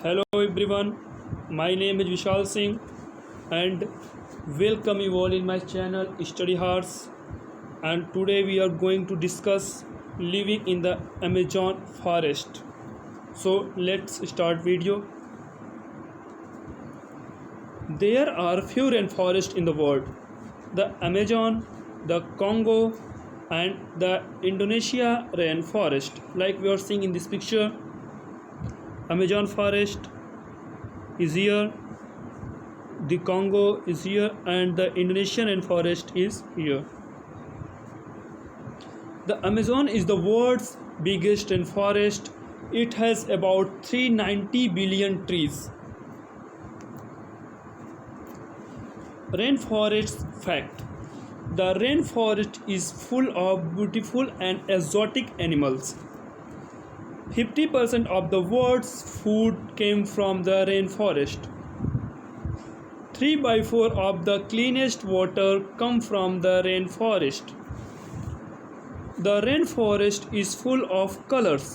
Hello everyone, my name is Vishal Singh and welcome you all in my channel Study Hearts, and today we are going to discuss living in the Amazon forest. So let's start video. There are few rainforests in the world: the Amazon, the Congo and the Indonesia rainforest. Like we are seeing in this picture, Amazon forest is here, the Congo is here, and the Indonesian rainforest is here. The Amazon is the world's biggest rainforest. It has about 390 billion trees. Rainforest fact: the rainforest is full of beautiful and exotic animals. 50% of the world's food came from the rainforest. 3 by 4 of the cleanest water come from the rainforest. The rainforest is full of colors.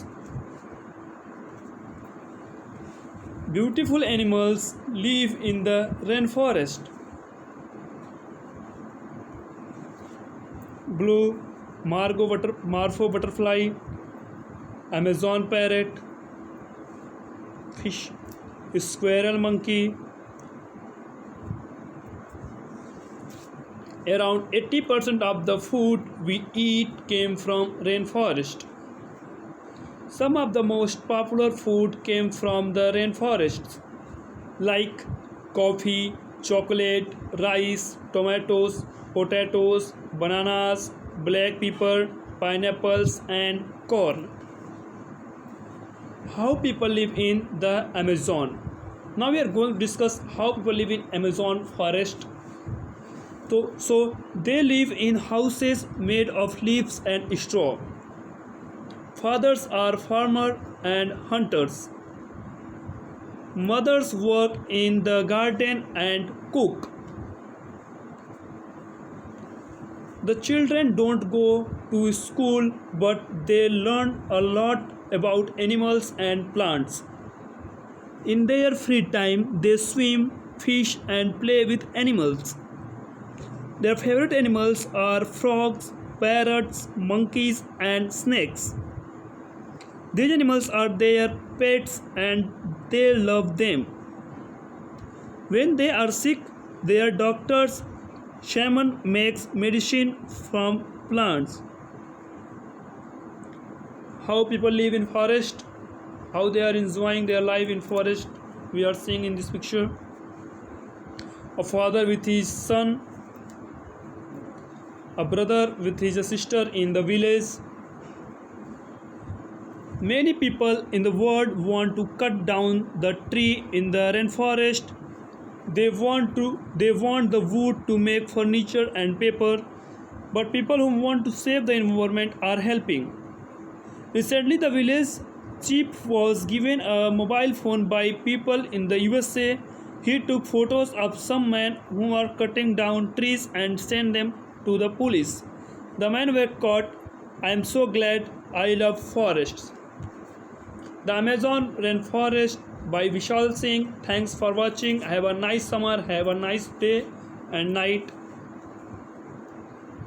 Beautiful animals live in the rainforest. Blue Marfo butterfly, Amazon parrot, fish, squirrel monkey. Around 80% of the food we eat came from rainforest. Some of the most popular food came from the rainforests, like coffee, chocolate, rice, tomatoes, potatoes, bananas, black pepper, pineapples and corn. How people live in the Amazon. Now we are going to discuss how people live in Amazon forest. So they live in houses made of leaves and straw. Fathers are farmers and hunters. Mothers work in the garden and cook. The children don't go to school, but they learn a lot about animals and plants. In their free time, they swim, fish, and play with animals. Their favorite animals are frogs, parrots, monkeys, and snakes. These animals are their pets and they love them. When they are sick, their doctors, shaman makes medicine from plants. How people live in forest, how they are enjoying their life in forest, we are seeing in this picture. A father with his son, a brother with his sister in the village. Many people in the world want to cut down the tree in the rainforest. They want the wood to make furniture and paper, but people who want to save the environment are helping. Recently, the village chief was given a mobile phone by people in the USA. He took photos of some men who are cutting down trees and sent them to the police. The men were caught. I am so glad. I love forests. The Amazon rainforest by Vishal Singh. Thanks for watching. Have a nice summer. Have a nice day and night.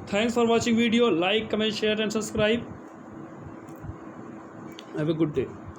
Thanks for watching video. Like, comment, share and subscribe. Have a good day.